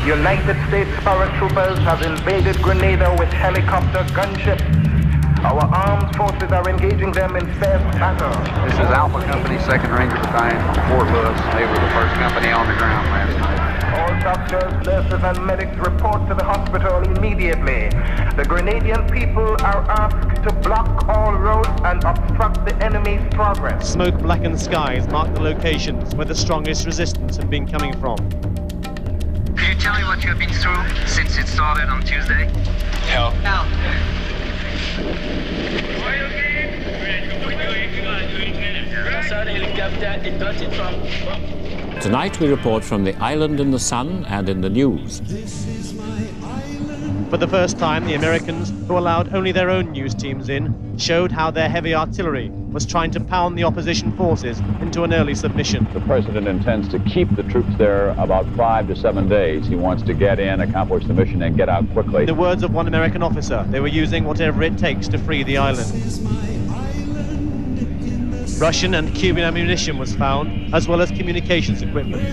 United States paratroopers have invaded Grenada with helicopter gunships. Our armed forces are engaging them in fierce battle. This is Alpha Company, 2nd Ranger Battalion from Fort Lewis. They were the first company on the ground last night. All doctors, nurses, and medics report to the hospital immediately. The Grenadian people are asked to block all roads and obstruct the enemy's progress. Smoke-blackened skies mark the locations where the strongest resistance had been coming from. Could you tell me what you have been through since it started on Tuesday? Hell. Tonight we report from the island in the sun and in the news. For the first time, the Americans, who allowed only their own news teams in, showed how their heavy artillery was trying to pound the opposition forces into an early submission. The president intends to keep the troops there about 5 to 7 days. He wants to get in, accomplish the mission, and get out quickly. In the words of one American officer, they were using whatever it takes to free the island. Russian and Cuban ammunition was found, as well as communications equipment.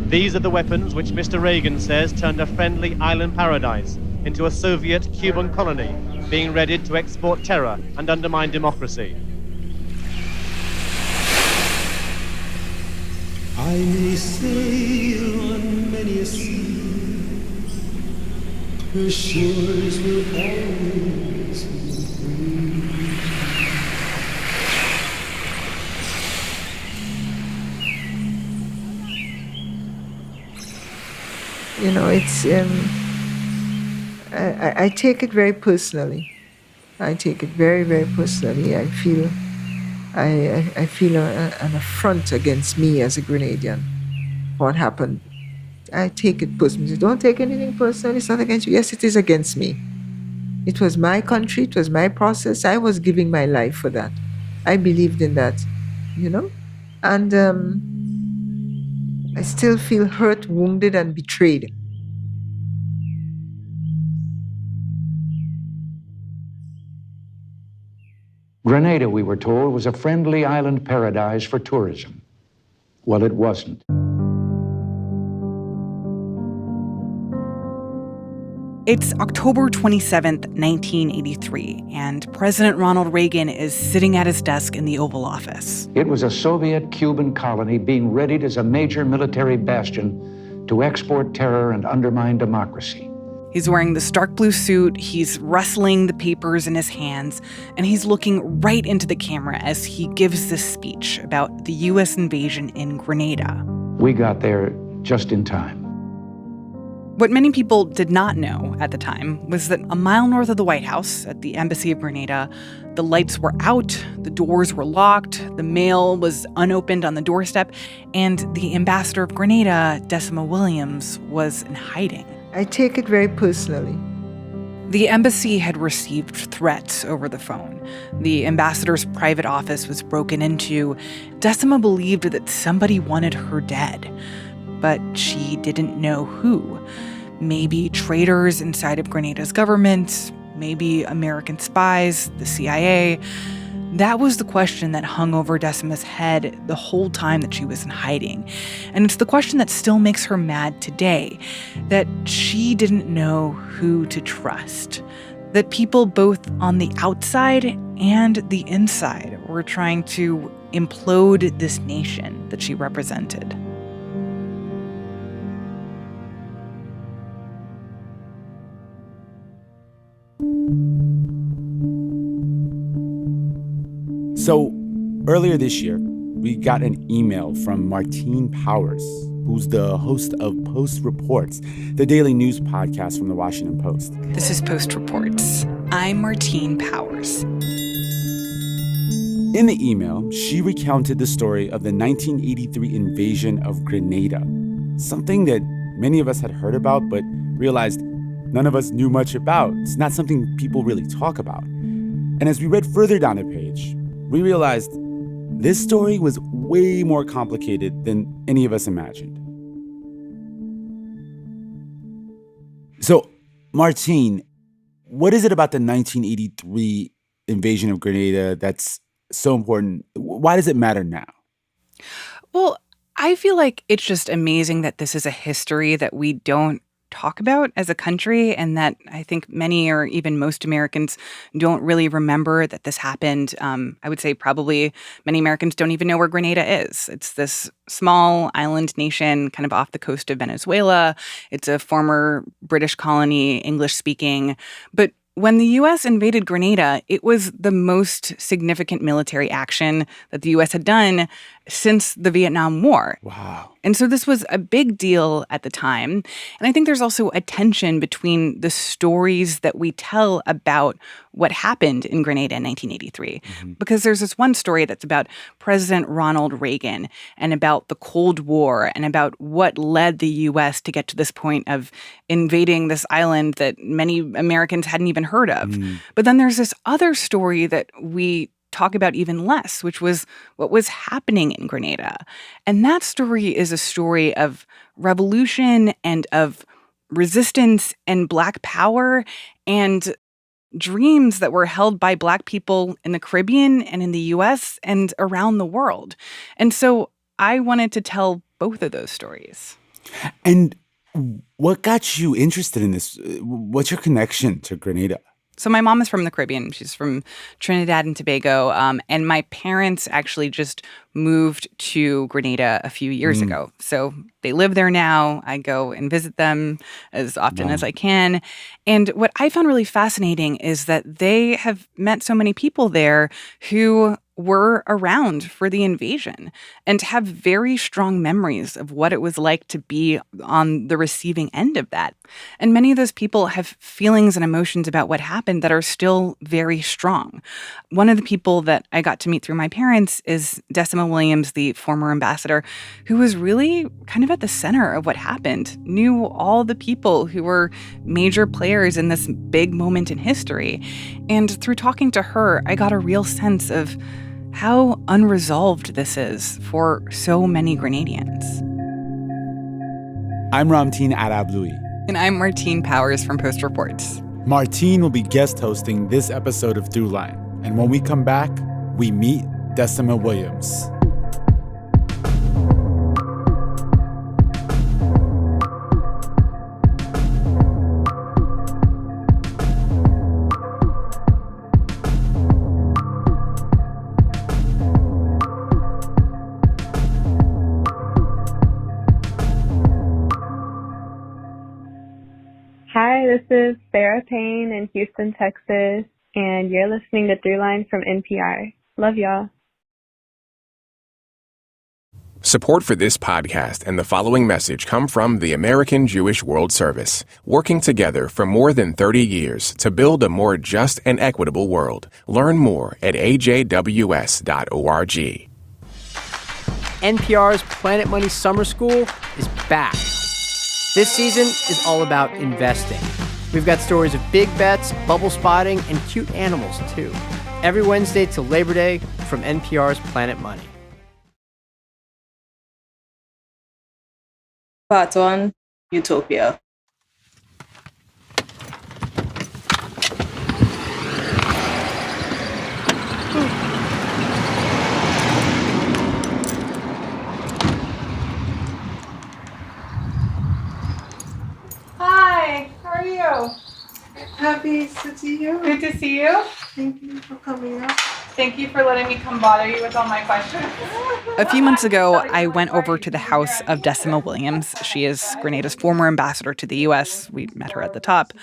These are the weapons which Mr. Reagan says turned a friendly island paradise into a Soviet-Cuban colony, being readied to export terror and undermine democracy. I may sail on many a sea, her shores will always be free. You know, it's, I take it very personally. I take it very, very personally. I feel an affront against me as a Grenadian, what happened. I take it personally. Don't take anything personally. It's not against you. Yes, it is against me. It was my country. It was my process. I was giving my life for that. I believed in that, you know? And I still feel hurt, wounded, and betrayed. Grenada, we were told, was a friendly island paradise for tourism. Well, it wasn't. It's October 27th, 1983, and President Ronald Reagan is sitting at his desk in the Oval Office. It was a Soviet-Cuban colony being readied as a major military bastion to export terror and undermine democracy. He's wearing the stark blue suit, he's wrestling the papers in his hands, and he's looking right into the camera as he gives this speech about the U.S. invasion in Grenada. We got there just in time. What many people did not know at the time was that a mile north of the White House, at the Embassy of Grenada, the lights were out, the doors were locked, the mail was unopened on the doorstep, and the ambassador of Grenada, Decima Williams, was in hiding. I take it very personally. The embassy had received threats over the phone. The ambassador's private office was broken into. Decima believed that somebody wanted her dead, but she didn't know who. Maybe traitors inside of Grenada's government, maybe American spies, the CIA. That was the question that hung over Decima's head the whole time that she was in hiding. And it's the question that still makes her mad today, that she didn't know who to trust. That people both on the outside and the inside were trying to implode this nation that she represented. So, earlier this year, we got an email from Martine Powers, who's the host of Post Reports, the daily news podcast from the Washington Post. This is Post Reports. I'm Martine Powers. In the email, she recounted the story of the 1983 invasion of Grenada, something that many of us had heard about but realized none of us knew much about. It's not something people really talk about. And as we read further down the page, we realized this story was way more complicated than any of us imagined. So, Martine, what is it about the 1983 invasion of Grenada that's so important? Why does it matter now? Well, I feel like it's just amazing that this is a history that we don't talk about as a country, and that I think many or even most Americans don't really remember that this happened. I would say probably many Americans don't even know where Grenada is. It's this small island nation kind of off the coast of Venezuela. It's a former British colony, English speaking. But when the U.S. invaded Grenada, it was the most significant military action that the U.S. had done since the Vietnam War. Wow. And so this was a big deal at the time. And I think there's also a tension between the stories that we tell about what happened in Grenada in 1983. Because there's this one story that's about President Ronald Reagan and about the Cold War and about what led the U.S. to get to this point of invading this island that many Americans hadn't even heard of. But then there's this other story that we talk about even less, which was what was happening in Grenada. And that story is a story of revolution and of resistance and Black power and dreams that were held by Black people in the Caribbean and in the U.S. and around the world. And so I wanted to tell both of those stories. And what got you interested in this? What's your connection to Grenada? So my mom is from the Caribbean. She's from Trinidad and Tobago. And my parents actually just moved to Grenada a few years ago. So they live there now. I go and visit them as often as I can. And what I found really fascinating is that they have met so many people there who were around for the invasion and have very strong memories of what it was like to be on the receiving end of that. And many of those people have feelings and emotions about what happened that are still very strong. One of the people that I got to meet through my parents is Decima Williams, the former ambassador, who was really kind of at the center of what happened, knew all the people who were major players in this big moment in history. And through talking to her, I got a real sense of how unresolved this is for so many Grenadians. I'm Ramtin Arablouei. And I'm Martine Powers from Post Reports. Martine will be guest hosting this episode of Throughline. And when we come back, we meet Decima Williams. Hi, this is Sarah Payne in Houston, Texas, and you're listening to Throughline from NPR. Love y'all. Support for this podcast and the following message come from the American Jewish World Service, working together for more than 30 years to build a more just and equitable world. Learn more at ajws.org. NPR's Planet Money Summer School is back. This season is all about investing. We've got stories of big bets, bubble spotting, and cute animals, too. Every Wednesday till Labor Day from NPR's Planet Money. Part 1, Utopia. Hi, how are you? Happy to see you. Good to see you. Thank you for coming up. Thank you for letting me come bother you with all my questions. A few months ago, I went over to the house of Decima Williams. She is Grenada's former ambassador to the U.S. We met her at the top.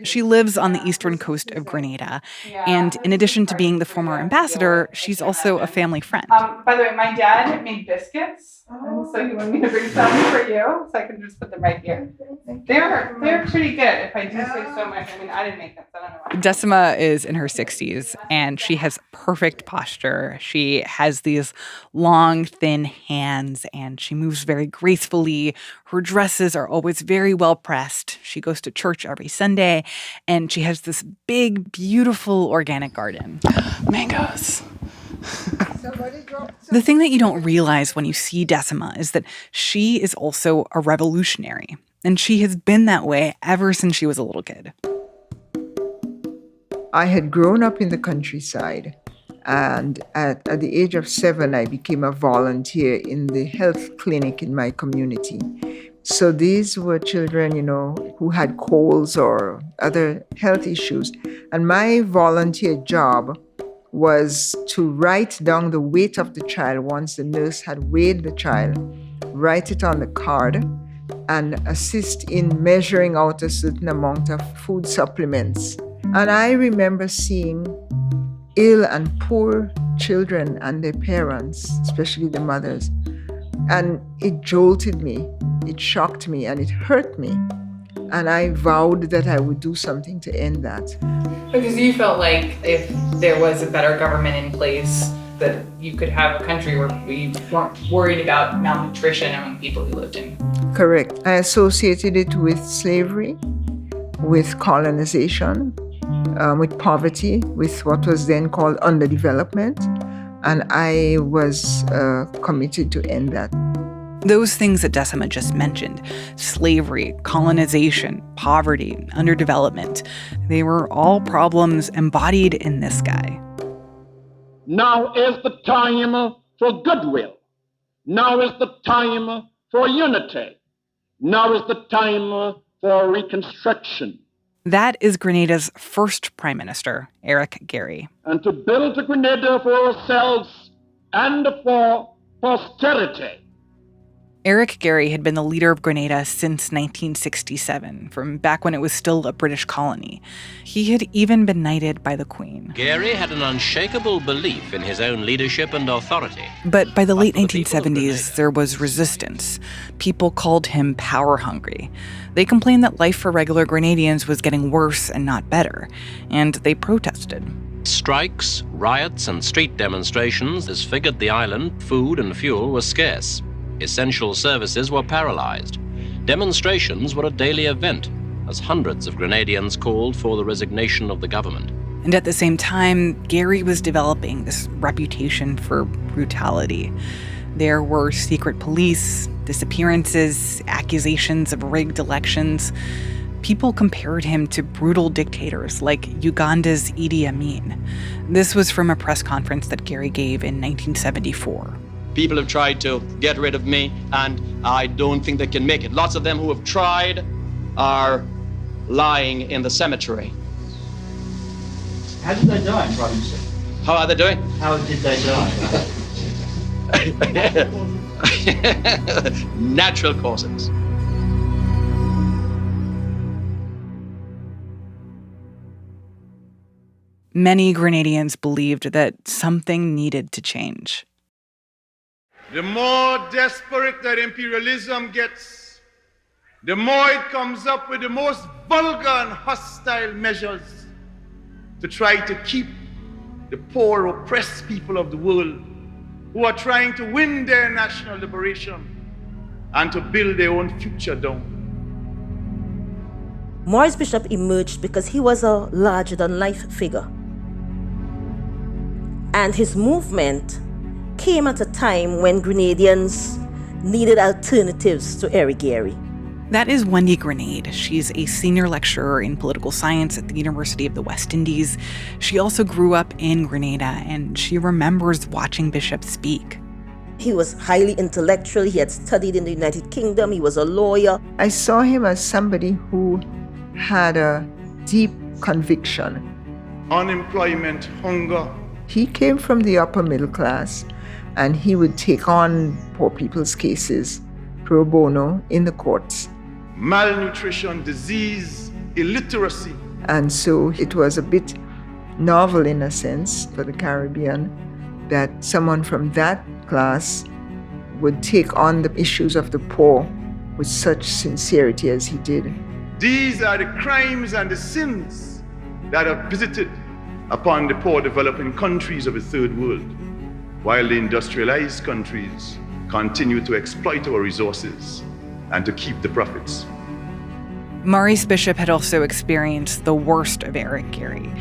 She lives on the eastern coast of Grenada. And in addition to being the former ambassador, she's also a family friend. By the way, my dad made biscuits. So he wanted me to bring some for you, so I can just put them right here. They're pretty good, if I do say so much. I mean, I didn't make them, so I don't know why. Decima is in her 60s, and she has perfect posture. She has these long, thin hands, and she moves very gracefully. Her dresses are always very well pressed. She goes to church every Sunday, and she has this big, beautiful organic garden. Mangoes. The thing that you don't realize when you see Decima is that she is also a revolutionary, and she has been that way ever since she was a little kid. I had grown up in the countryside, And at the age of 7, I became a volunteer in the health clinic in my community. So these were children, who had colds or other health issues. And my volunteer job was to write down the weight of the child once the nurse had weighed the child, write it on the card, and assist in measuring out a certain amount of food supplements. And I remember seeing ill and poor children and their parents, especially the mothers. And it jolted me, it shocked me, and it hurt me. And I vowed that I would do something to end that. Because you felt like if there was a better government in place, that you could have a country where we weren't worried about malnutrition among people who lived in. Correct. I associated it with slavery, with colonization, with poverty, with what was then called underdevelopment, and I was committed to end that. Those things that Decima just mentioned, slavery, colonization, poverty, underdevelopment, they were all problems embodied in this guy. Now is the time for goodwill. Now is the time for unity. Now is the time for reconstruction. That is Grenada's first prime minister, Eric Gairy. And to build a Grenada for ourselves and for posterity. Eric Gairy had been the leader of Grenada since 1967, from back when it was still a British colony. He had even been knighted by the Queen. Gairy had an unshakable belief in his own leadership and authority. But by the late 1970s, there was resistance. People called him power-hungry. They complained that life for regular Grenadians was getting worse and not better, and they protested. Strikes, riots, and street demonstrations disfigured the island. Food and fuel were scarce. Essential services were paralyzed. Demonstrations were a daily event, as hundreds of Grenadians called for the resignation of the government. And at the same time, Gairy was developing this reputation for brutality. There were secret police, disappearances, accusations of rigged elections. People compared him to brutal dictators like Uganda's Idi Amin. This was from a press conference that Gairy gave in 1974. People have tried to get rid of me, and I don't think they can make it. Lots of them who have tried are lying in the cemetery. How did they die, Prime Minister? How are they doing? How did they die? Natural causes. Many Grenadians believed that something needed to change. The more desperate that imperialism gets, the more it comes up with the most vulgar and hostile measures to try to keep the poor, oppressed people of the world who are trying to win their national liberation and to build their own future down. Maurice Bishop emerged because he was a larger-than-life figure. And his movement came at a time when Grenadians needed alternatives to Eric Gairy. That is Wendy Grenade. She's a senior lecturer in political science at the University of the West Indies. She also grew up in Grenada, and she remembers watching Bishop speak. He was highly intellectual. He had studied in the United Kingdom. He was a lawyer. I saw him as somebody who had a deep conviction. Unemployment, hunger. He came from the upper middle class, and he would take on poor people's cases pro bono in the courts. Malnutrition, disease, illiteracy. And so it was a bit novel in a sense for the Caribbean that someone from that class would take on the issues of the poor with such sincerity as he did. These are the crimes and the sins that are visited upon the poor developing countries of the third world, while the industrialized countries continue to exploit our resources and to keep the profits. Maurice Bishop had also experienced the worst of Eric Gairy.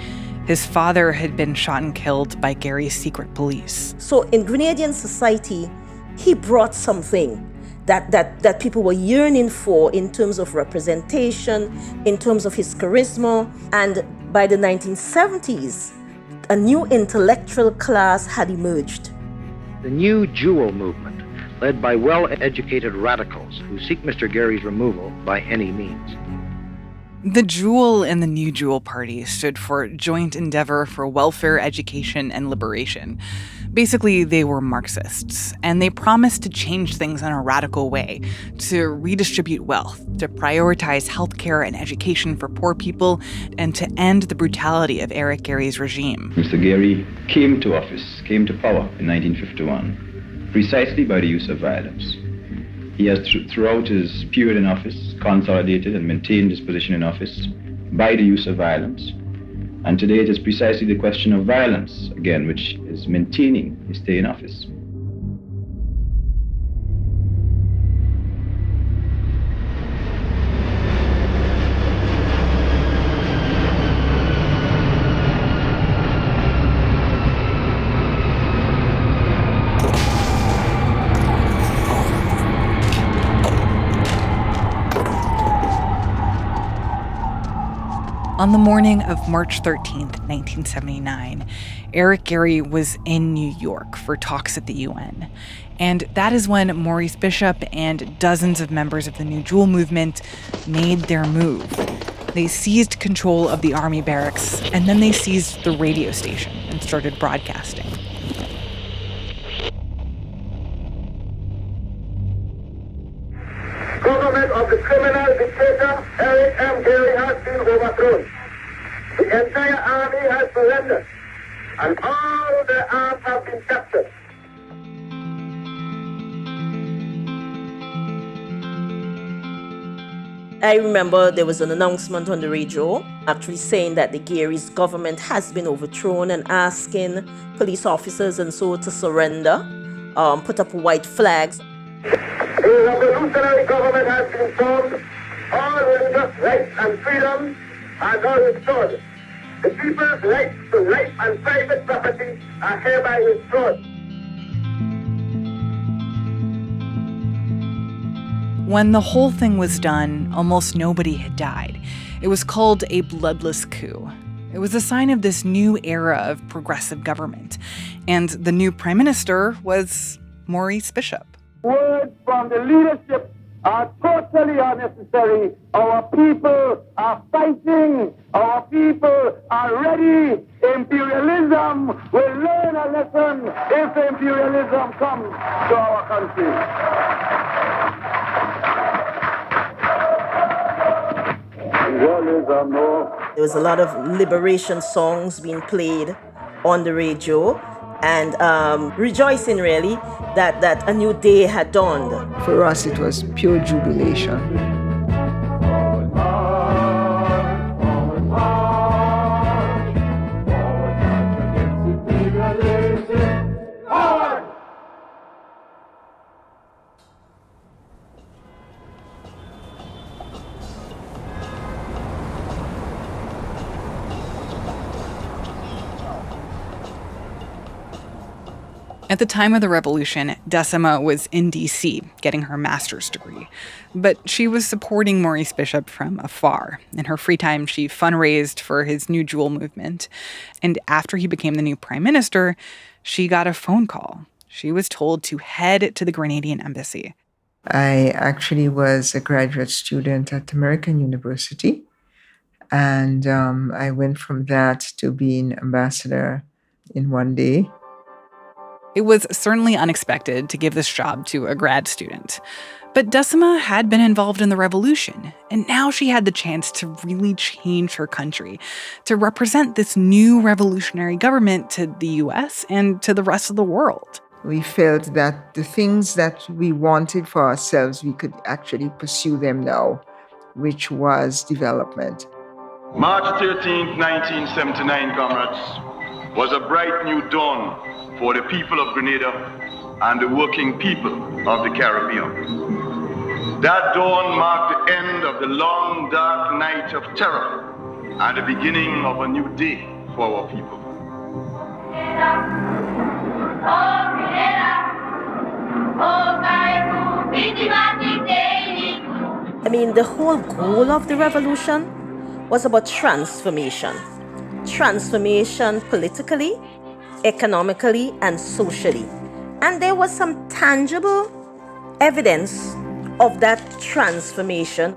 His father had been shot and killed by Gairy's secret police. So in Grenadian society, he brought something that people were yearning for in terms of representation, in terms of his charisma. And by the 1970s, a new intellectual class had emerged. The new Jewel movement, led by well-educated radicals who seek Mr. Gary's removal by any means. The Jewel and the New Jewel Party stood for Joint Endeavor for Welfare, Education, and Liberation. Basically, they were Marxists, and they promised to change things in a radical way, to redistribute wealth, to prioritize healthcare and education for poor people, and to end the brutality of Eric Gary's regime. Mr. Gary came to power in 1951, precisely by the use of violence. He has, throughout his period in office, consolidated and maintained his position in office by the use of violence. And today it is precisely the question of violence, again, which is maintaining his stay in office. On the morning of March 13th, 1979, Eric Gary was in New York for talks at the UN. And that is when Maurice Bishop and dozens of members of the New Jewel movement made their move. They seized control of the army barracks, and then they seized the radio station and started broadcasting. Government of the criminal dictator Eric M. Gary has been overthrown. The entire army has surrendered, and all the arms have been captured. I remember there was an announcement on the radio actually saying that the Gary's government has been overthrown and asking police officers and so to surrender, put up white flags. A revolutionary government has been formed. All religious rights and freedom are now restored. The people's rights to life and private property are hereby restored. When the whole thing was done, almost nobody had died. It was called a bloodless coup. It was a sign of this new era of progressive government. And the new prime minister was Maurice Bishop. Words from the leadership are totally unnecessary. Our people are fighting. Our people are ready. Imperialism will learn a lesson if imperialism comes to our country. There was a lot of liberation songs being played on the radio and rejoicing really that a new day had dawned. For us, it was pure jubilation. At the time of the revolution, Decima was in D.C. getting her master's degree. But she was supporting Maurice Bishop from afar. In her free time, she fundraised for his New Jewel movement. And after he became the new prime minister, she got a phone call. She was told to head to the Grenadian embassy. I actually was a graduate student at American University. And I went from that to being ambassador in one day. It was certainly unexpected to give this job to a grad student. But Decima had been involved in the revolution, and now she had the chance to really change her country, to represent this new revolutionary government to the US and to the rest of the world. We felt that the things that we wanted for ourselves, we could actually pursue them now, which was development. March 13th, 1979, comrades, was a bright new dawn for the people of Grenada and the working people of the Caribbean. That dawn marked the end of the long, dark night of terror and the beginning of a new day for our people. I mean, the whole goal of the revolution was about transformation. transformation politically, economically, and socially. And there was some tangible evidence of that transformation.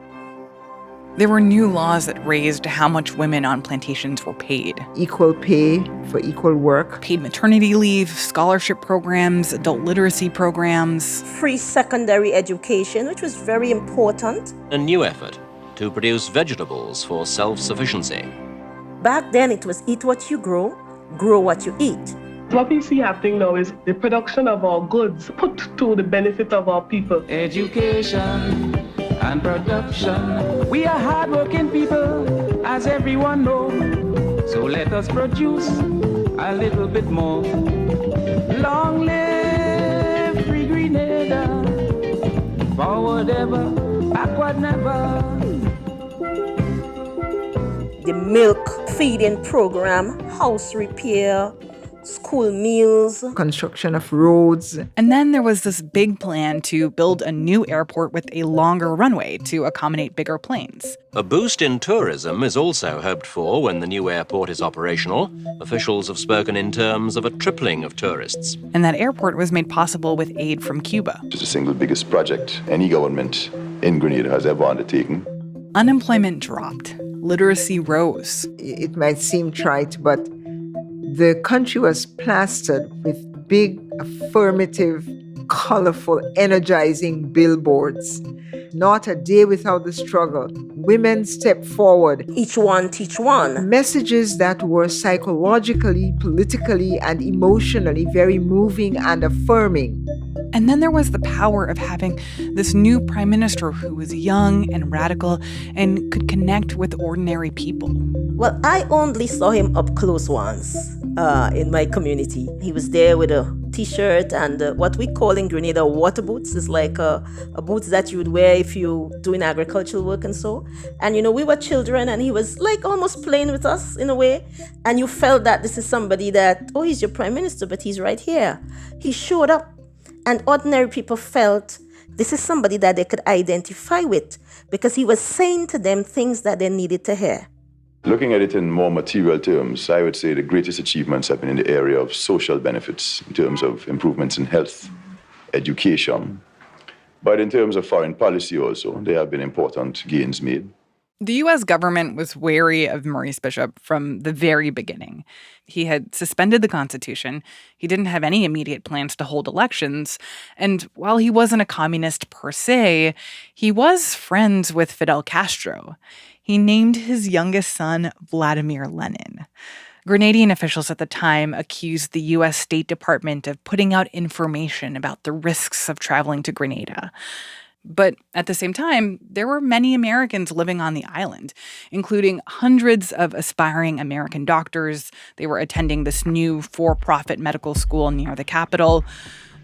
There were new laws that raised how much women on plantations were paid. Equal pay for equal work. Paid maternity leave, scholarship programs, adult literacy programs. Free secondary education, which was very important. A new effort to produce vegetables for self-sufficiency. Back then it was eat what you grow what you eat. What we see happening now is the production of our goods put to the benefit of our people. Education and production. We are hardworking people, as everyone knows. So let us produce a little bit more. Long live free Grenada. Forward ever, backward never. The milk feeding program, house repair, school meals, construction of roads. And then there was this big plan to build a new airport with a longer runway to accommodate bigger planes. A boost in tourism is also hoped for when the new airport is operational. Officials have spoken in terms of a tripling of tourists. And that airport was made possible with aid from Cuba. It's the single biggest project any government in Grenada has ever undertaken. Unemployment dropped. Literacy rose. It might seem trite, but the country was plastered with big, affirmative, colorful, energizing billboards. Not a day without the struggle. Women stepped forward. Each one teach one. Messages that were psychologically, politically, and emotionally very moving and affirming. And then there was the power of having this new prime minister who was young and radical and could connect with ordinary people. Well, I only saw him up close once in my community. He was there with a T-shirt and what we call in Grenada water boots. It's like a boots that you would wear if you're doing agricultural work and so. And, you know, we were children and he was like almost playing with us in a way. And you felt that this is somebody that, oh, he's your prime minister, but he's right here. He showed up. And ordinary people felt this is somebody that they could identify with because he was saying to them things that they needed to hear. Looking at it in more material terms, I would say the greatest achievements have been in the area of social benefits, in terms of improvements in health, education. But in terms of foreign policy also, there have been important gains made. The U.S. government was wary of Maurice Bishop from the very beginning. He had suspended the Constitution. He didn't have any immediate plans to hold elections. And while he wasn't a communist per se, he was friends with Fidel Castro. He named his youngest son Vladimir Lenin. Grenadian officials at the time accused the U.S. State Department of putting out information about the risks of traveling to Grenada. But at the same time, there were many Americans living on the island, including hundreds of aspiring American doctors. They were attending this new for-profit medical school near the capital.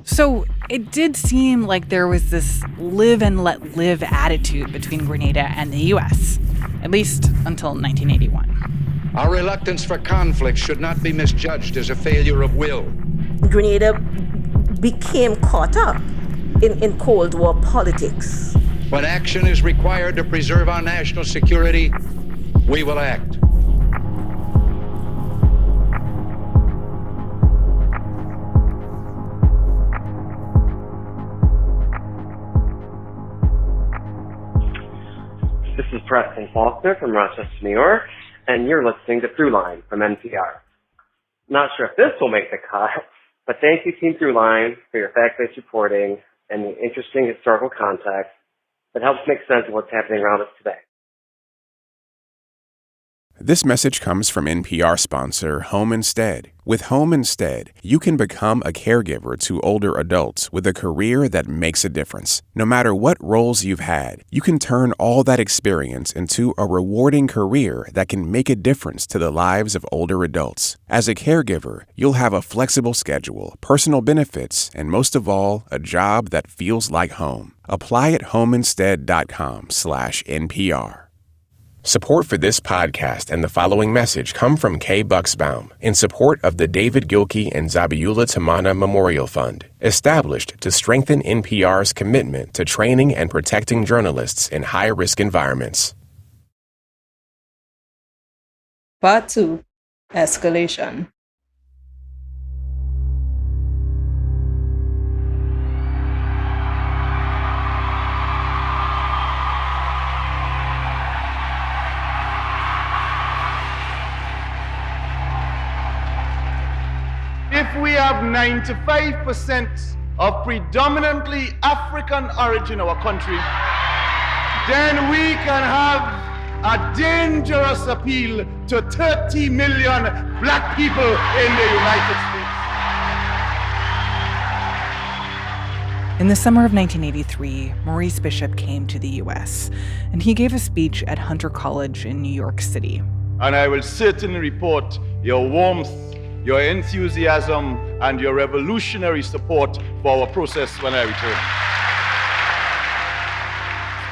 So it did seem like there was this live and let live attitude between Grenada and the U.S., at least until 1981. Our reluctance for conflict should not be misjudged as a failure of will. Grenada became caught up in Cold War politics. When action is required to preserve our national security, we will act. This is Preston Faulkner from Rochester, New York, and you're listening to Throughline from NPR. Not sure if this will make the cut, but thank you, Team Throughline, for your fact-based reporting and the interesting historical context that helps make sense of what's happening around us today. This message comes from NPR sponsor Home Instead. With Home Instead, you can become a caregiver to older adults with a career that makes a difference. No matter what roles you've had, you can turn all that experience into a rewarding career that can make a difference to the lives of older adults. As a caregiver, you'll have a flexible schedule, personal benefits, and most of all, a job that feels like home. Apply at homeinstead.com/NPR. Support for this podcast and the following message come from Kay Bucksbaum in support of the David Gilkey and Zabiula Tamana Memorial Fund, established to strengthen NPR's commitment to training and protecting journalists in high-risk environments. Part 2. Escalation. If we have 95% of predominantly African origin in our country, then we can have a dangerous appeal to 30 million black people in the United States. In the summer of 1983, Maurice Bishop came to the U.S., and he gave a speech at Hunter College in New York City. And I will certainly report your warmth, your enthusiasm, and your revolutionary support for our process when I return.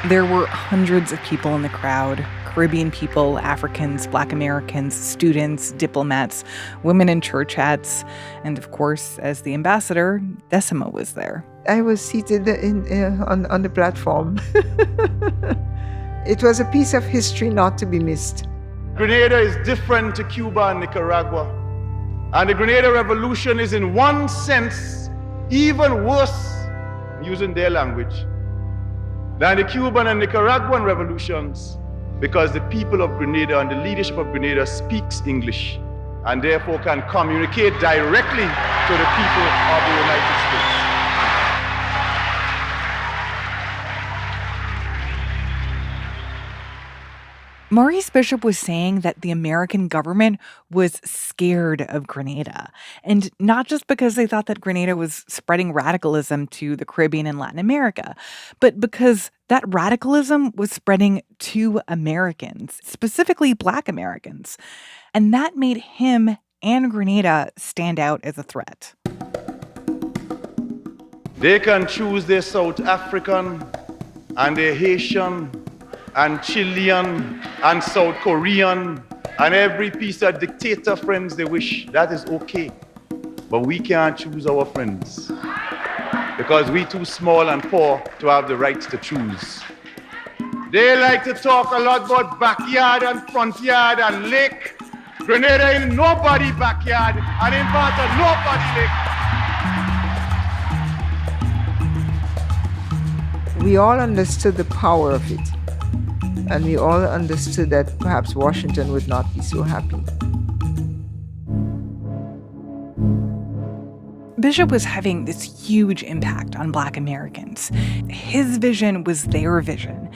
There were hundreds of people in the crowd: Caribbean people, Africans, Black Americans, students, diplomats, women in church hats, and of course, as the ambassador, Decima was there. I was seated on the platform. It was a piece of history not to be missed. Grenada is different to Cuba and Nicaragua. And the Grenada Revolution is in one sense even worse, using their language, than the Cuban and Nicaraguan revolutions, because the people of Grenada and the leadership of Grenada speaks English and therefore can communicate directly to the people of the United States. Maurice Bishop was saying that the American government was scared of Grenada, and not just because they thought that Grenada was spreading radicalism to the Caribbean and Latin America, but because that radicalism was spreading to Americans, specifically Black Americans. And that made him and Grenada stand out as a threat. They can choose their South African and their Haitian and Chilean and South Korean and every piece of dictator friends they wish. That is okay. But we can't choose our friends because we too small and poor to have the right to choose. They like to talk a lot about backyard and front yard and lake. Grenada ain't nobody backyard and in part of nobody lake. We all understood the power of it. And we all understood that perhaps Washington would not be so happy. Bishop was having this huge impact on Black Americans. His vision was their vision.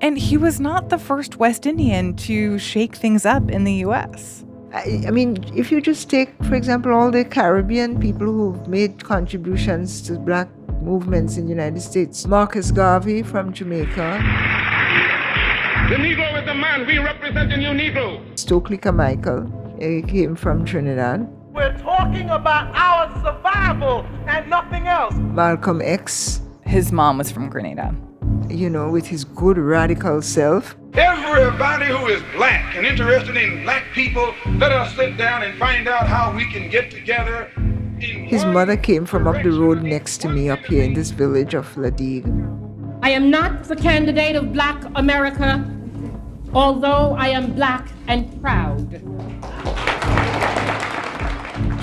And he was not the first West Indian to shake things up in the U.S. I mean, if you just take, for example, all the Caribbean people who've made contributions to Black movements in the United States. Marcus Garvey from Jamaica. The Negro is the man. We represent the new Negro. Stokely Carmichael, he came from Trinidad. We're talking about our survival and nothing else. Malcolm X. His mom was from Grenada. You know, with his good radical self. Everybody who is Black and interested in Black people, let us sit down and find out how we can get together. His mother came from up the road next to me up here in this village of Ladigue. I am not the candidate of Black America, although I am Black and proud.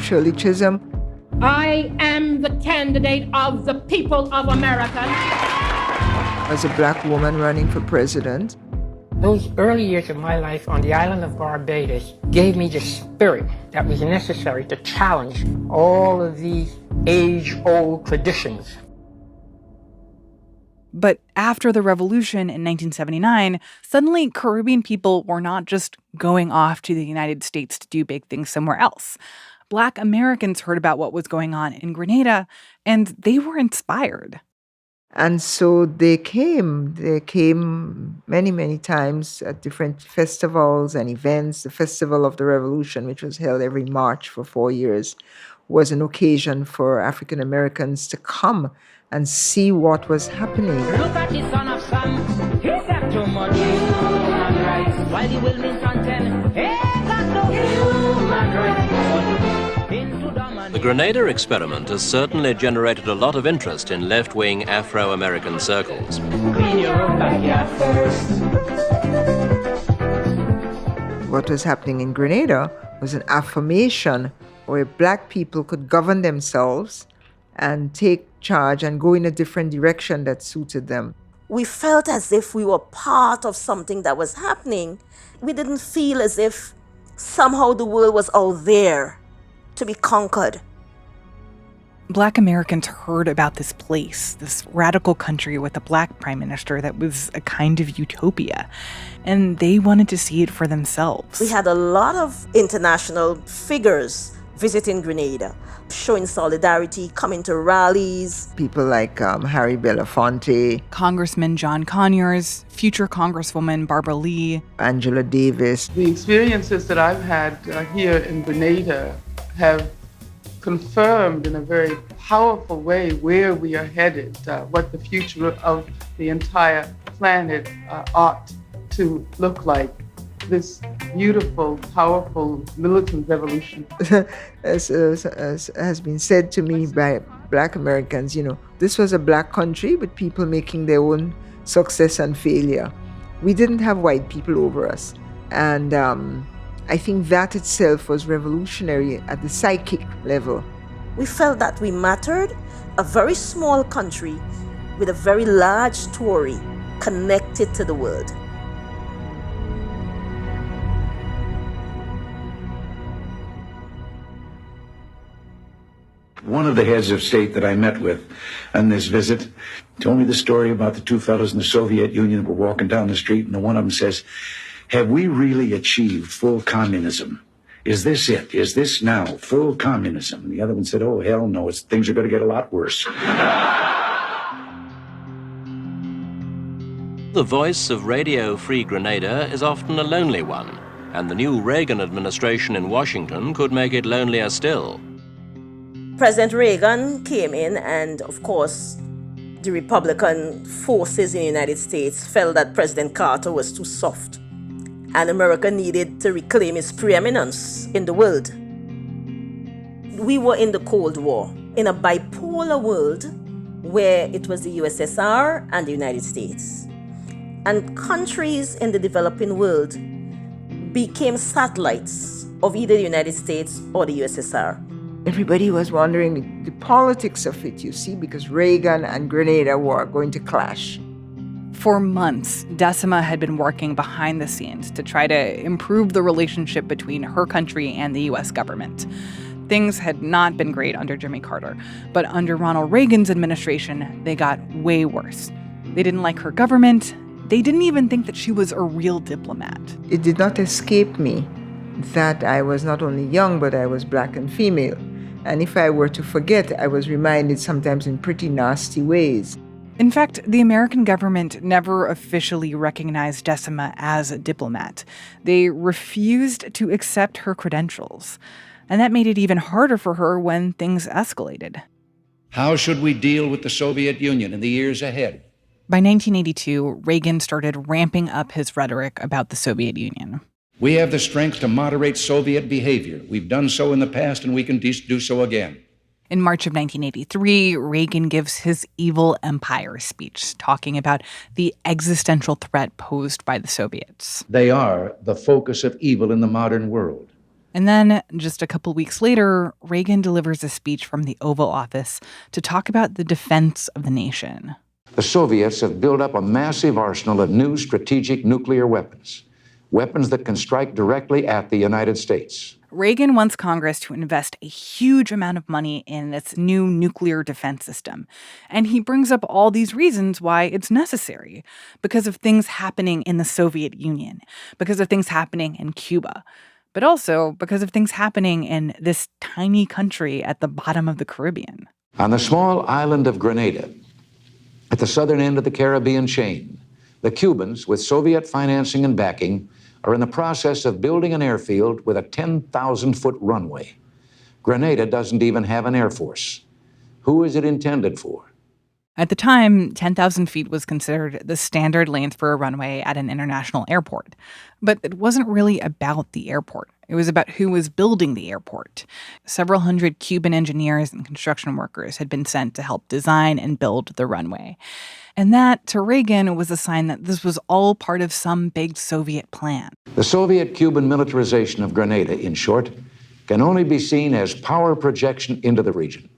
Shirley Chisholm. I am the candidate of the people of America. As a Black woman running for president. Those early years of my life on the island of Barbados gave me the spirit that was necessary to challenge all of these age-old traditions. But after the revolution in 1979, suddenly Caribbean people were not just going off to the United States to do big things somewhere else. Black Americans heard about what was going on in Grenada, and they were inspired. And so they came many, many times at different festivals and events. The Festival of the Revolution, which was held every March for 4 years, was an occasion for African Americans to come and see what was happening. Look at the son of Sam, he's got too much human rights, while the Wilmington 10, he got no human rights. The Grenada experiment has certainly generated a lot of interest in left-wing Afro-American circles. It what was happening in Grenada was an affirmation where black people could govern themselves and take charge and go in a different direction that suited them. We felt as if we were part of something that was happening. We didn't feel as if somehow the world was out there to be conquered. Black Americans heard about this place, this radical country with a black prime minister that was a kind of utopia, and they wanted to see it for themselves. We had a lot of international figures visiting Grenada, showing solidarity, coming to rallies. People like Harry Belafonte, Congressman John Conyers, future Congresswoman Barbara Lee, Angela Davis. The experiences that I've had here in Grenada have confirmed in a very powerful way where we are headed, what the future of the entire planet ought to look like. This beautiful, powerful, militant revolution. As has been said to me by black Americans, this was a black country with people making their own success and failure. We didn't have white people over us. And I think that itself was revolutionary at the psychic level. We felt that we mattered, a very small country with a very large story connected to the world. One of the heads of state that I met with on this visit told me the story about the two fellows in the Soviet Union who were walking down the street, and the one of them says, "Have we really achieved full communism? Is this it? Is this now full communism?" And the other one said, "Oh, hell no, things are going to get a lot worse." The voice of Radio Free Grenada is often a lonely one, and the new Reagan administration in Washington could make it lonelier still. President Reagan came in, and of course, the Republican forces in the United States felt that President Carter was too soft, and America needed to reclaim its preeminence in the world. We were in the Cold War, in a bipolar world where it was the USSR and the United States. And countries in the developing world became satellites of either the United States or the USSR. Everybody was wondering the politics of it, you see, because Reagan and Grenada were going to clash. For months, Decima had been working behind the scenes to try to improve the relationship between her country and the U.S. government. Things had not been great under Jimmy Carter, but under Ronald Reagan's administration, they got way worse. They didn't like her government. They didn't even think that she was a real diplomat. It did not escape me that I was not only young, but I was black and female. And if I were to forget, I was reminded sometimes in pretty nasty ways. In fact, the American government never officially recognized Decima as a diplomat. They refused to accept her credentials. And that made it even harder for her when things escalated. How should we deal with the Soviet Union in the years ahead? By 1982, Reagan started ramping up his rhetoric about the Soviet Union. We have the strength to moderate Soviet behavior. We've done so in the past, and we can do so again. In March of 1983, Reagan gives his evil empire speech, talking about the existential threat posed by the Soviets. They are the focus of evil in the modern world. And then, just a couple weeks later, Reagan delivers a speech from the Oval Office to talk about the defense of the nation. The Soviets have built up a massive arsenal of new strategic nuclear weapons that can strike directly at the United States. Reagan wants Congress to invest a huge amount of money in this new nuclear defense system. And he brings up all these reasons why it's necessary. Because of things happening in the Soviet Union, because of things happening in Cuba, but also because of things happening in this tiny country at the bottom of the Caribbean. On the small island of Grenada, at the southern end of the Caribbean chain, the Cubans, with Soviet financing and backing, are in the process of building an airfield with a 10,000-foot runway. Grenada doesn't even have an air force. Who is it intended for? At the time, 10,000 feet was considered the standard length for a runway at an international airport. But it wasn't really about the airport. It was about who was building the airport. Several hundred Cuban engineers and construction workers had been sent to help design and build the runway. And that, to Reagan, was a sign that this was all part of some big Soviet plan. The Soviet-Cuban militarization of Grenada, in short, can only be seen as power projection into the region.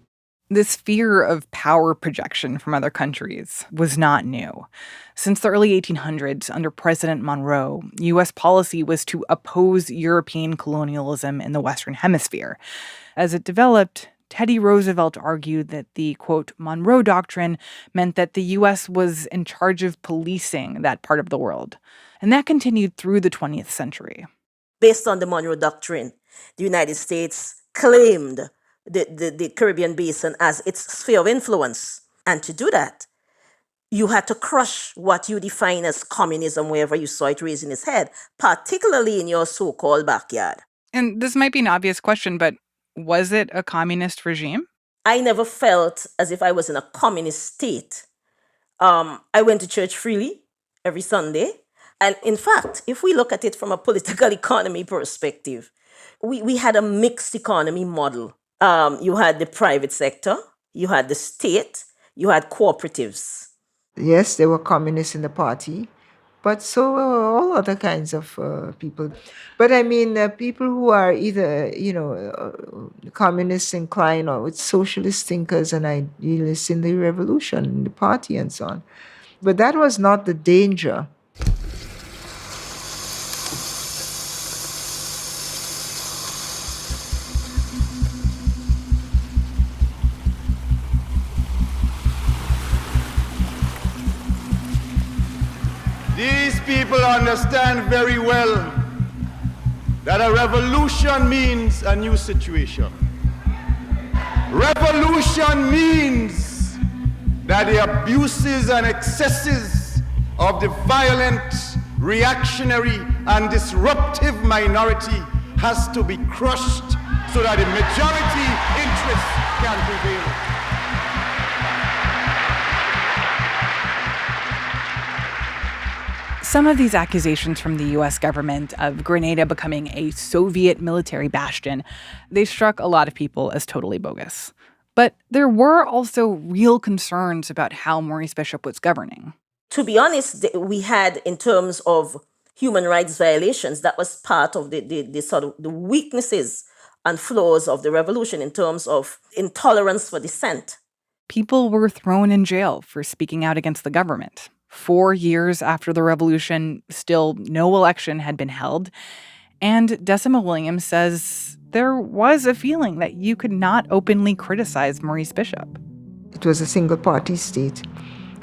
This fear of power projection from other countries was not new. Since the early 1800s, under President Monroe, U.S. policy was to oppose European colonialism in the Western Hemisphere. As it developed, Teddy Roosevelt argued that the, quote, Monroe Doctrine meant that the U.S. was in charge of policing that part of the world. And that continued through the 20th century. Based on the Monroe Doctrine, the United States claimed the Caribbean basin as its sphere of influence. And to do that, you had to crush what you define as communism wherever you saw it raising its head, particularly in your so-called backyard. And this might be an obvious question, but was it a communist regime? I never felt as if I was in a communist state. I went to church freely every Sunday. And in fact, if we look at it from a political economy perspective, we had a mixed economy model. You had the private sector, you had the state, you had cooperatives. Yes, there were communists in the party, but so were all other kinds of people. But I mean, people who are either, communist inclined or with socialist thinkers and idealists in the revolution, in the party and so on. But that was not the danger. These people understand very well that a revolution means a new situation. Revolution means that the abuses and excesses of the violent, reactionary, and disruptive minority has to be crushed so that the majority interest can prevail. Some of these accusations from the U.S. government of Grenada becoming a Soviet military bastion, they struck a lot of people as totally bogus. But there were also real concerns about how Maurice Bishop was governing. To be honest, we had, in terms of human rights violations, that was part of the sort of the weaknesses and flaws of the revolution in terms of intolerance for dissent. People were thrown in jail for speaking out against the government. 4 years after the revolution, still no election had been held. And Decima Williams says there was a feeling that you could not openly criticize Maurice Bishop. It was a single-party state.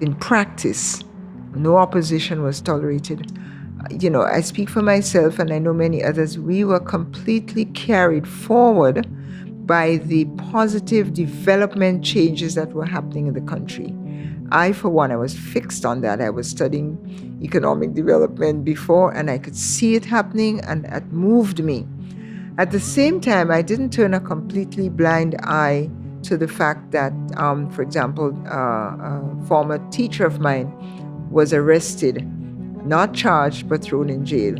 In practice, no opposition was tolerated. I speak for myself, and I know many others, we were completely carried forward by the positive development changes that were happening in the country. I, for one, I was fixed on that. I was studying economic development before, and I could see it happening, and it moved me. At the same time, I didn't turn a completely blind eye to the fact that, for example, a former teacher of mine was arrested, not charged, but thrown in jail.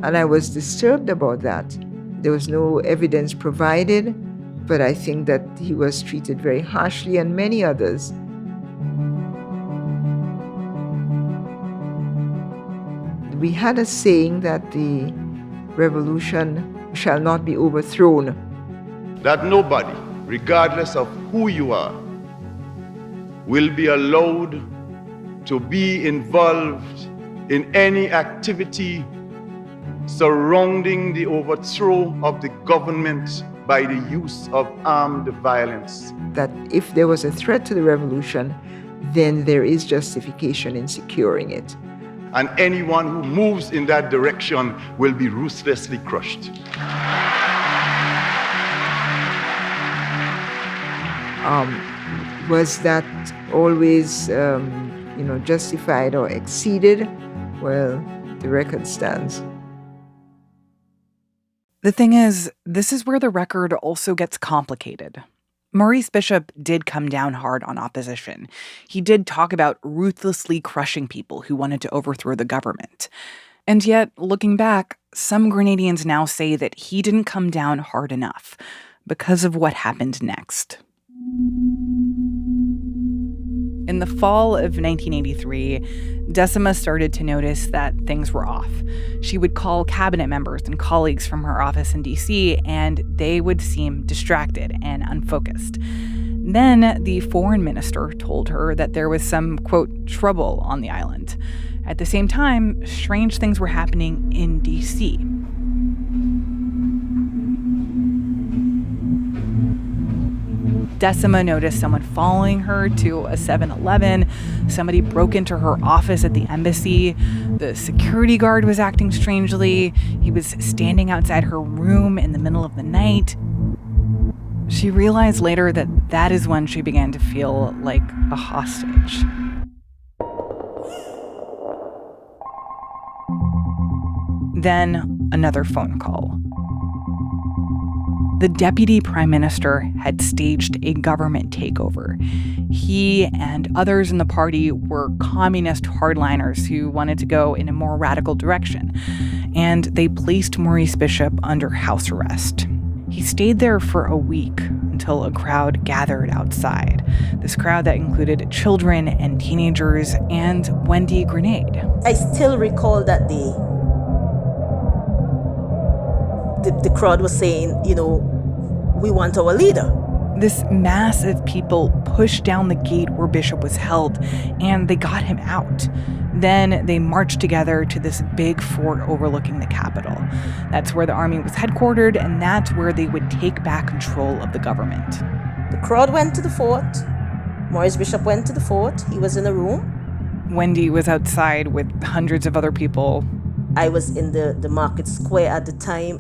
And I was disturbed about that. There was no evidence provided, but I think that he was treated very harshly, and many others. We had a saying that the revolution shall not be overthrown. That nobody, regardless of who you are, will be allowed to be involved in any activity surrounding the overthrow of the government by the use of armed violence. That if there was a threat to the revolution, then there is justification in securing it. And anyone who moves in that direction will be ruthlessly crushed. Was that always, justified or exceeded? Well, the record stands. The thing is, this is where the record also gets complicated. Maurice Bishop did come down hard on opposition. He did talk about ruthlessly crushing people who wanted to overthrow the government. And yet, looking back, some Grenadians now say that he didn't come down hard enough because of what happened next. In the fall of 1983, Decima started to notice that things were off. She would call cabinet members and colleagues from her office in D.C., and they would seem distracted and unfocused. Then the foreign minister told her that there was some, quote, trouble on the island. At the same time, strange things were happening in D.C. Decima noticed someone following her to a 7-Eleven. Somebody broke into her office at the embassy. The security guard was acting strangely. He was standing outside her room in the middle of the night. She realized later that that is when she began to feel like a hostage. Then another phone call. The deputy prime minister had staged a government takeover. He and others in the party were communist hardliners who wanted to go in a more radical direction, and they placed Maurice Bishop under house arrest. He stayed there for a week until a crowd gathered outside. This crowd that included children and teenagers and Wendy Grenade. I still recall that the crowd was saying, we want our leader. This mass of people pushed down the gate where Bishop was held, and they got him out. Then they marched together to this big fort overlooking the Capitol. That's where the army was headquartered, and that's where they would take back control of the government. The crowd went to the fort. Maurice Bishop went to the fort. He was in a room. Wendy was outside with hundreds of other people. I was in the market square at the time.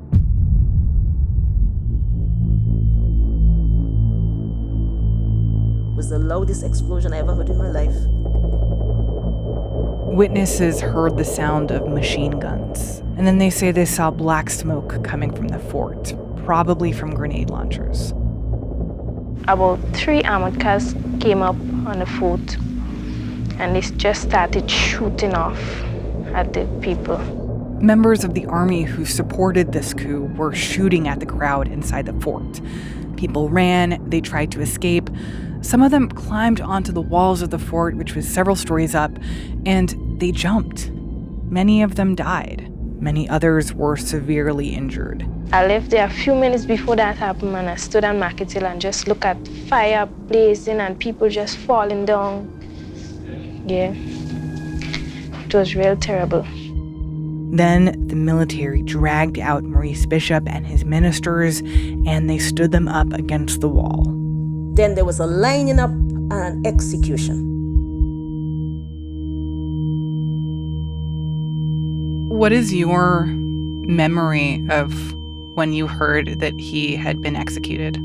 It was the loudest explosion I ever heard in my life. Witnesses heard the sound of machine guns, and then they say they saw black smoke coming from the fort, probably from grenade launchers. About 3 armored cars came up on the fort, and they just started shooting off at the people. Members of the army who supported this coup were shooting at the crowd inside the fort. People ran, they tried to escape. Some of them climbed onto the walls of the fort, which was several stories up, and they jumped. Many of them died. Many others were severely injured. I left there a few minutes before that happened, and I stood on Market Hill and just looked at fire blazing and people just falling down. Yeah, it was real terrible. Then the military dragged out Maurice Bishop and his ministers, and they stood them up against the wall. Then there was a lining up and an execution. What is your memory of when you heard that he had been executed?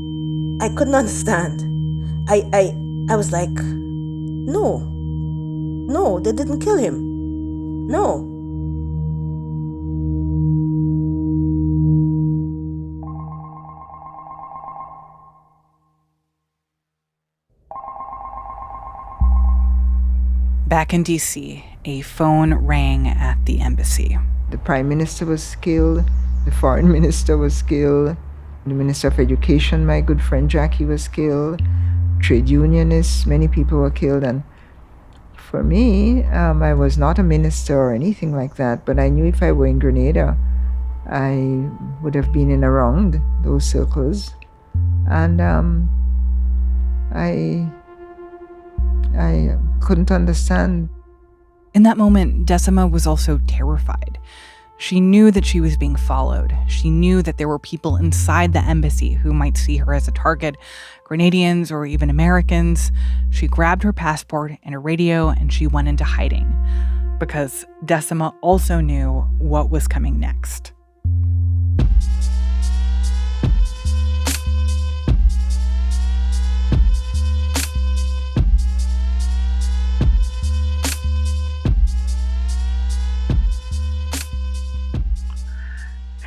I couldn't understand. I was like, no, they didn't kill him. No. Back in D.C., a phone rang at the embassy. The prime minister was killed. The foreign minister was killed. The minister of education, my good friend Jackie, was killed. Trade unionists, many people were killed. And for me, I was not a minister or anything like that, but I knew if I were in Grenada, I would have been in around those circles. And I couldn't understand. In that moment, Decima was also terrified. She knew that she was being followed. She knew that there were people inside the embassy who might see her as a target, Grenadians or even Americans. She grabbed her passport and a radio and she went into hiding because Decima also knew what was coming next.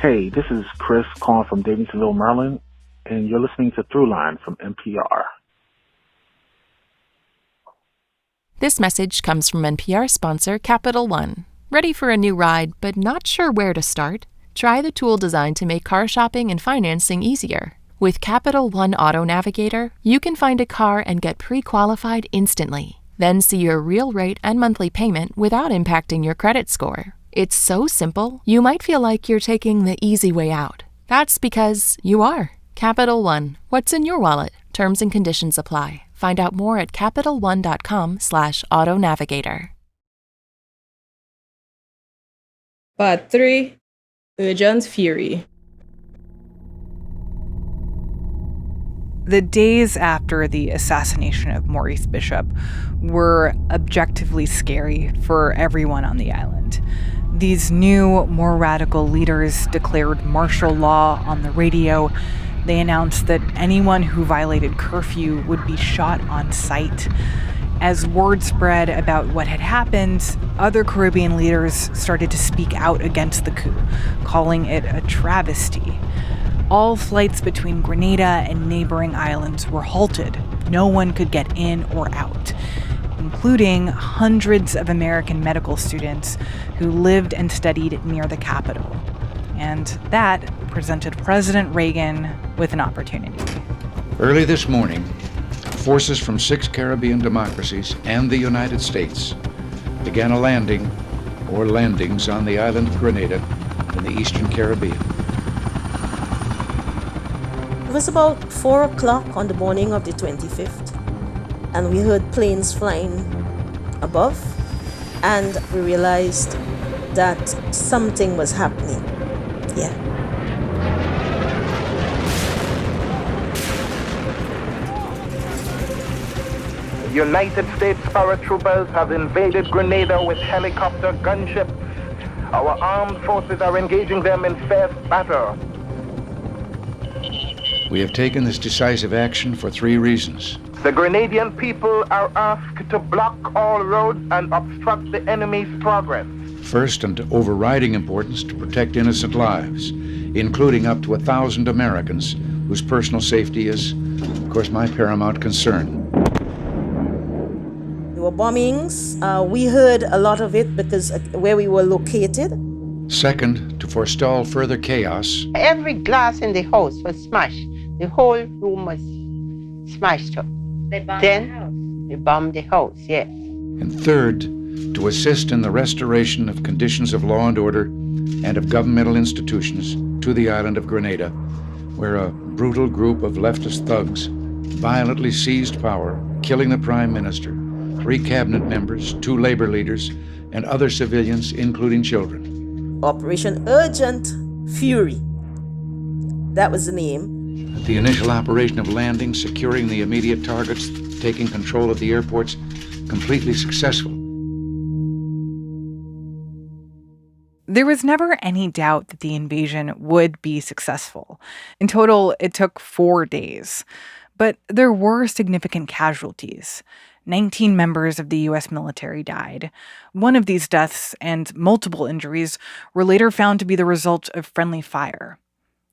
Hey, this is Chris calling from Davidsonville, Maryland, and you're listening to Throughline from NPR. This message comes from NPR sponsor Capital One. Ready for a new ride, but not sure where to start? Try the tool designed to make car shopping and financing easier. With Capital One Auto Navigator, you can find a car and get pre-qualified instantly. Then see your real rate and monthly payment without impacting your credit score. It's so simple, you might feel like you're taking the easy way out. That's because you are. Capital One. What's in your wallet? Terms and conditions apply. Find out more at CapitalOne.com/autonavigator. Part 3. Urgent Fury. The days after the assassination of Maurice Bishop were objectively scary for everyone on the island. These new, more radical leaders declared martial law on the radio. They announced that anyone who violated curfew would be shot on sight. As word spread about what had happened, other Caribbean leaders started to speak out against the coup, calling it a travesty. All flights between Grenada and neighboring islands were halted. No one could get in or out, including hundreds of American medical students who lived and studied near the capital. And that presented President Reagan with an opportunity. Early this morning, forces from 6 Caribbean democracies and the United States began a landing or landings on the island of Grenada in the Eastern Caribbean. It was about 4 o'clock on the morning of the 25th, and we heard planes flying above, and we realized that something was happening. Yeah. United States paratroopers have invaded Grenada with helicopter gunships. Our armed forces are engaging them in fierce battle. We have taken this decisive action for 3 reasons. The Grenadian people are asked to block all roads and obstruct the enemy's progress. First, and overriding importance, to protect innocent lives, including up to 1,000 Americans whose personal safety is, of course, my paramount concern. There were bombings. We heard a lot of it because where we were located. Second, to forestall further chaos. Every glass in the house was smashed. The whole room was smashed up. They bombed Then the house. they bombed the house, yes. And third, to assist in the restoration of conditions of law and order and of governmental institutions to the island of Grenada, where a brutal group of leftist thugs violently seized power, killing the prime minister, 3 cabinet members, 2 labor leaders, and other civilians, including children. Operation Urgent Fury. That was the name. The initial operation of landing, securing the immediate targets, taking control of the airports, completely successful. There was never any doubt that the invasion would be successful. In total, it took 4 days. But there were significant casualties. 19 members of the U.S. military died. One of these deaths and multiple injuries were later found to be the result of friendly fire.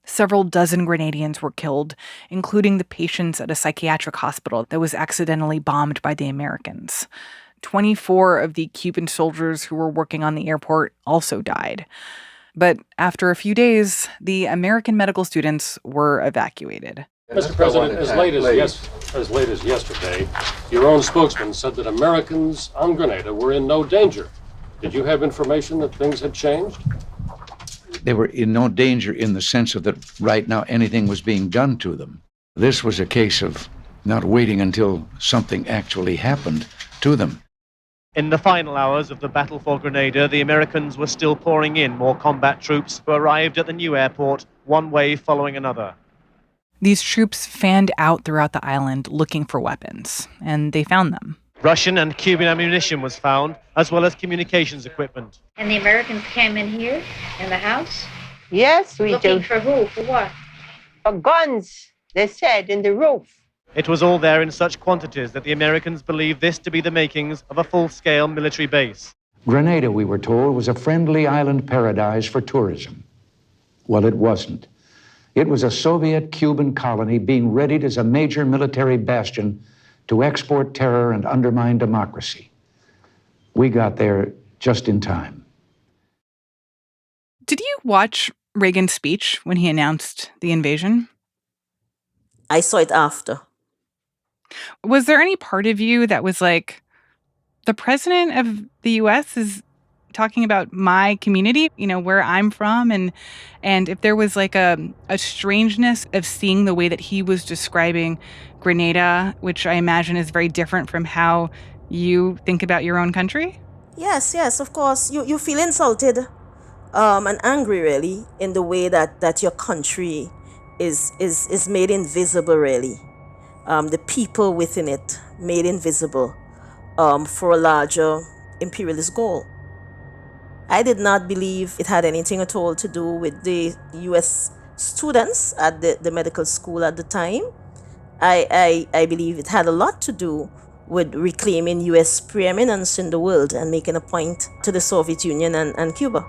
Several dozen Grenadians were killed, including the patients at a psychiatric hospital that was accidentally bombed by the Americans. 24 of the Cuban soldiers who were working on the airport also died. But after a few days, the American medical students were evacuated. Mr. President, as late as yesterday, your own spokesman said that Americans on Grenada were in no danger. Did you have information that things had changed? They were in no danger in the sense of that right now anything was being done to them. This was a case of not waiting until something actually happened to them. In the final hours of the battle for Grenada, the Americans were still pouring in more combat troops who arrived at the new airport, one wave following another. These troops fanned out throughout the island looking for weapons, and they found them. Russian and Cuban ammunition was found, as well as communications equipment. And the Americans came in here, in the house? Yes, we Looking do. for who? For what? For guns, they said, in the roof. It was all there in such quantities that the Americans believed this to be the makings of a full-scale military base. Grenada, we were told, was a friendly island paradise for tourism. Well, it wasn't. It was a Soviet-Cuban colony being readied as a major military bastion to export terror and undermine democracy. We got there just in time. Did you watch Reagan's speech when he announced the invasion? I saw it after. Was there any part of you that was like, the president of the U.S. is talking about my community, where I'm from, and if there was like a strangeness of seeing the way that he was describing Grenada, which I imagine is very different from how you think about your own country? Yes, of course. You feel insulted and angry, really, in the way that your country is made invisible, really. The people within it made invisible for a larger imperialist goal. I did not believe it had anything at all to do with the U.S. students at the medical school at the time. I believe it had a lot to do with reclaiming U.S. preeminence in the world and making a point to the Soviet Union and Cuba.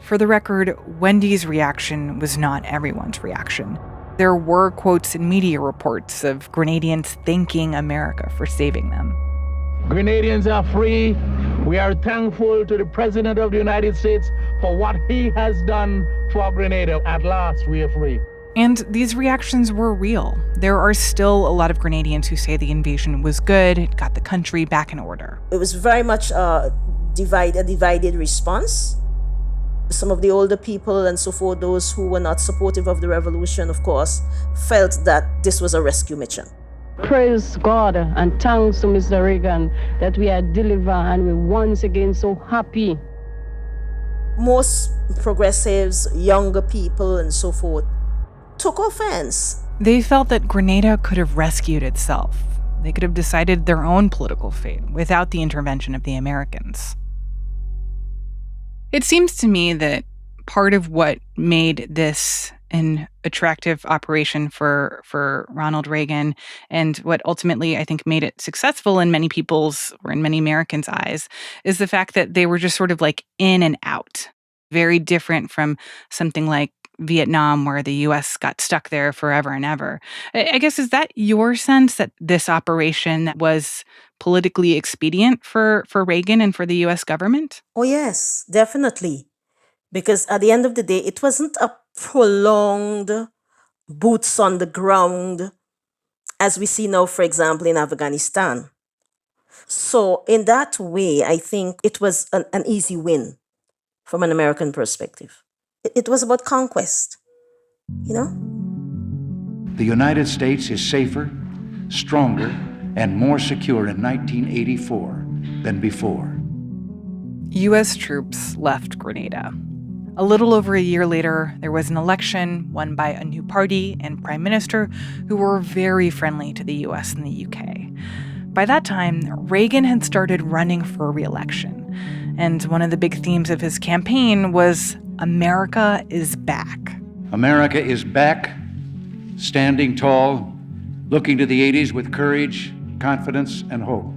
For the record, Wendy's reaction was not everyone's reaction. There were quotes in media reports of Grenadians thanking America for saving them. Grenadians are free. We are thankful to the President of the United States for what he has done for Grenada. At last, we are free. And these reactions were real. There are still a lot of Grenadians who say the invasion was good, it got the country back in order. It was very much a divided response. Some of the older people and so forth, those who were not supportive of the revolution, of course, felt that this was a rescue mission. Praise God and thanks to Mr. Reagan that we are delivered and we're once again so happy. Most progressives, younger people and so forth, took offense. They felt that Grenada could have rescued itself. They could have decided their own political fate without the intervention of the Americans. It seems to me that part of what made this an attractive operation for Ronald Reagan, and what ultimately I think made it successful in many people's or in many Americans' eyes, is the fact that they were just sort of like in and out. Very different from something like Vietnam, where the U.S. got stuck there forever and ever. I guess, is that your sense that this operation was politically expedient for Reagan and for the U.S. government? Oh, yes, definitely. Because at the end of the day, it wasn't a prolonged boots on the ground as we see now, for example, in Afghanistan. So in that way, I think it was an easy win from an American perspective. It was about conquest, The United States is safer, stronger, and more secure in 1984 than before. U.S. troops left Grenada. A little over a year later, there was an election won by a new party and prime minister who were very friendly to the U.S. and the U.K. By that time, Reagan had started running for re-election. And one of the big themes of his campaign was America is back. America is back, standing tall, looking to the 80s with courage, confidence, and hope.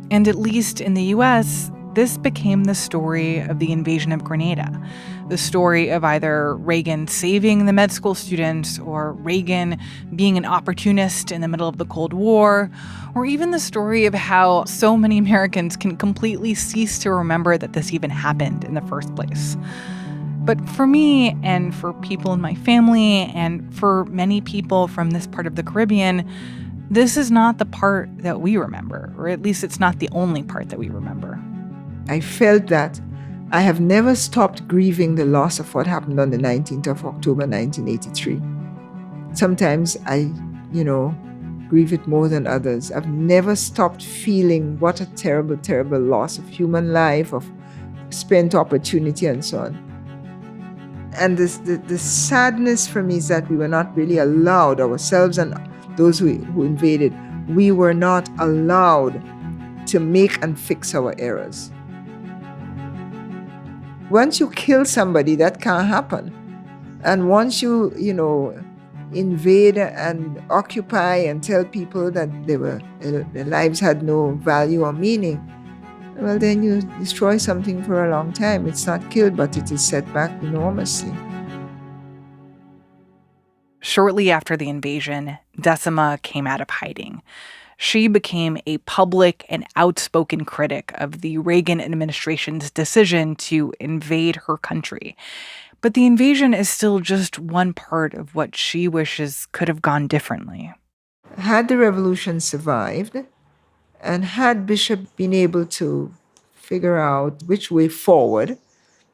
And at least in the U.S., this became the story of the invasion of Grenada, the story of either Reagan saving the med school students or Reagan being an opportunist in the middle of the Cold War, or even the story of how so many Americans can completely cease to remember that this even happened in the first place. But for me and for people in my family and for many people from this part of the Caribbean, this is not the part that we remember, or at least it's not the only part that we remember. I felt that I have never stopped grieving the loss of what happened on the 19th of October, 1983. Sometimes I, grieve it more than others. I've never stopped feeling what a terrible, terrible loss of human life, of spent opportunity and so on. And the sadness for me is that we were not really allowed, ourselves and those who invaded, we were not allowed to make and fix our errors. Once you kill somebody, that can't happen. And once you, invade and occupy and tell people that their lives had no value or meaning, well, then you destroy something for a long time. It's not killed, but it is set back enormously. Shortly after the invasion, Decima came out of hiding. She became a public and outspoken critic of the Reagan administration's decision to invade her country. But the invasion is still just one part of what she wishes could have gone differently. Had the revolution survived, and had Bishop been able to figure out which way forward,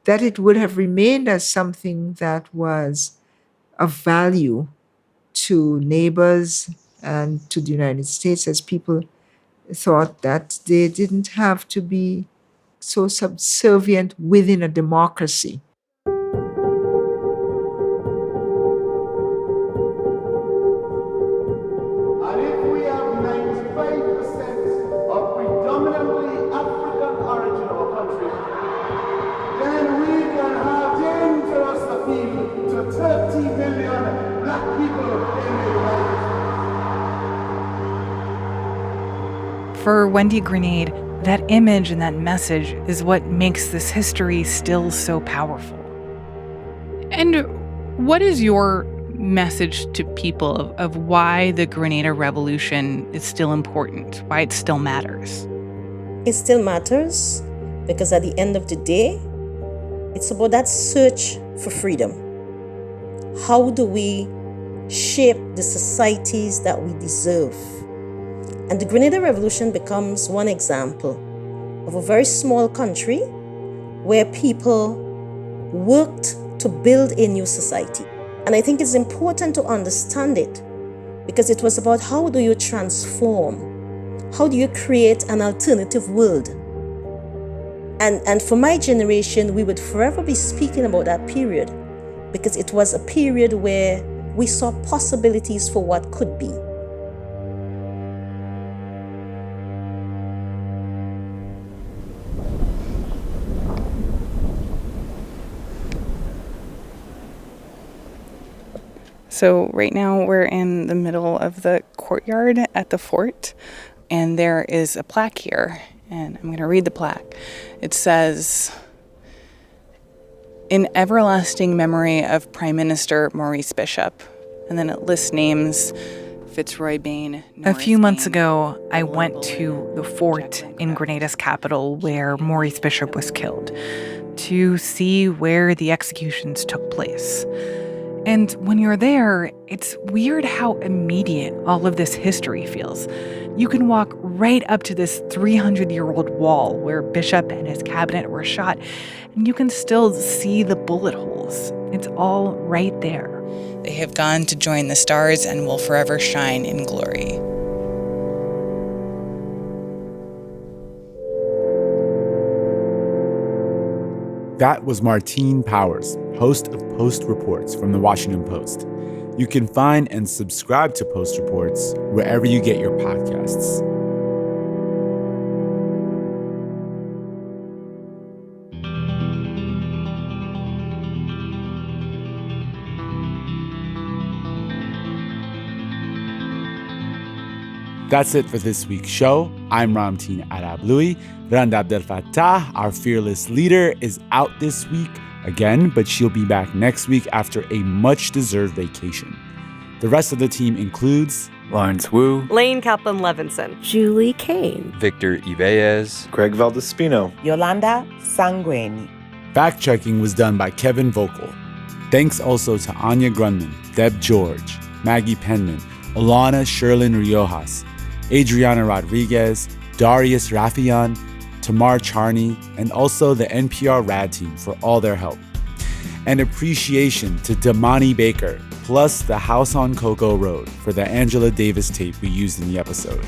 that it would have remained as something that was of value to neighbors and to the United States, as people thought that they didn't have to be so subservient within a democracy. And if we have 95% of predominantly African origin of our country, then we can have dangerous appeal to 30 million black people in the United States. For Wendy Grenade, that image and that message is what makes this history still so powerful. And what is your message to people of why the Grenada Revolution is still important, why it still matters? It still matters because at the end of the day, it's about that search for freedom. How do we shape the societies that we deserve? And the Grenada Revolution becomes one example of a very small country where people worked to build a new society. And I think it's important to understand it because it was about how do you transform? How do you create an alternative world? And for my generation, we would forever be speaking about that period because it was a period where we saw possibilities for what could be. So right now we're in the middle of the courtyard at the fort, and there is a plaque here, and I'm going to read the plaque. It says, "In everlasting memory of Prime Minister Maurice Bishop," and then it lists names: Fitzroy Bain. A few months ago, I went to the fort in Grenada's capital where Maurice Bishop was killed to see where the executions took place. And when you're there, it's weird how immediate all of this history feels. You can walk right up to this 300-year-old wall where Bishop and his cabinet were shot, and you can still see the bullet holes. It's all right there. They have gone to join the stars and will forever shine in glory. That was Martine Powers, host of Post Reports from The Washington Post. You can find and subscribe to Post Reports wherever you get your podcasts. That's it for this week's show. I'm Ramteen Arablouei. Randa Abdel Fattah, our fearless leader, is out this week again, but she'll be back next week after a much-deserved vacation. The rest of the team includes Lawrence Wu, Lane Kaplan-Levinson, Julie Kane, Victor Ibeas, Greg Valdespino, Yolanda Sangweni. Fact-checking was done by Kevin Vogel. Thanks also to Anya Grundman, Deb George, Maggie Penman, Alana Sherlin Riojas, Adriana Rodriguez, Darius Rafian, Tamar Charney, and also the NPR RAD team for all their help. And appreciation to Damani Baker, plus the House on Cocoa Road for the Angela Davis tape we used in the episode.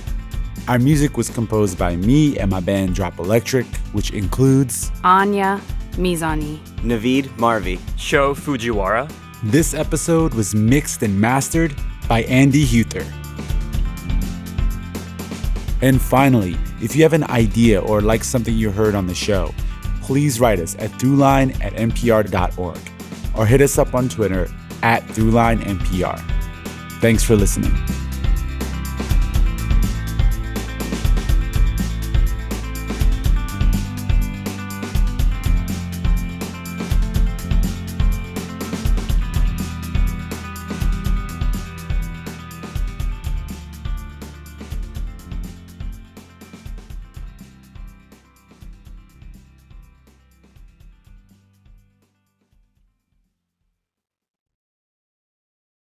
Our music was composed by me and my band Drop Electric, which includes Anya Mizani, Naveed Marvi, Sho Fujiwara. This episode was mixed and mastered by Andy Huether. And finally, if you have an idea or like something you heard on the show, please write us at throughline@npr.org or hit us up on Twitter @throughlinenpr. Thanks for listening.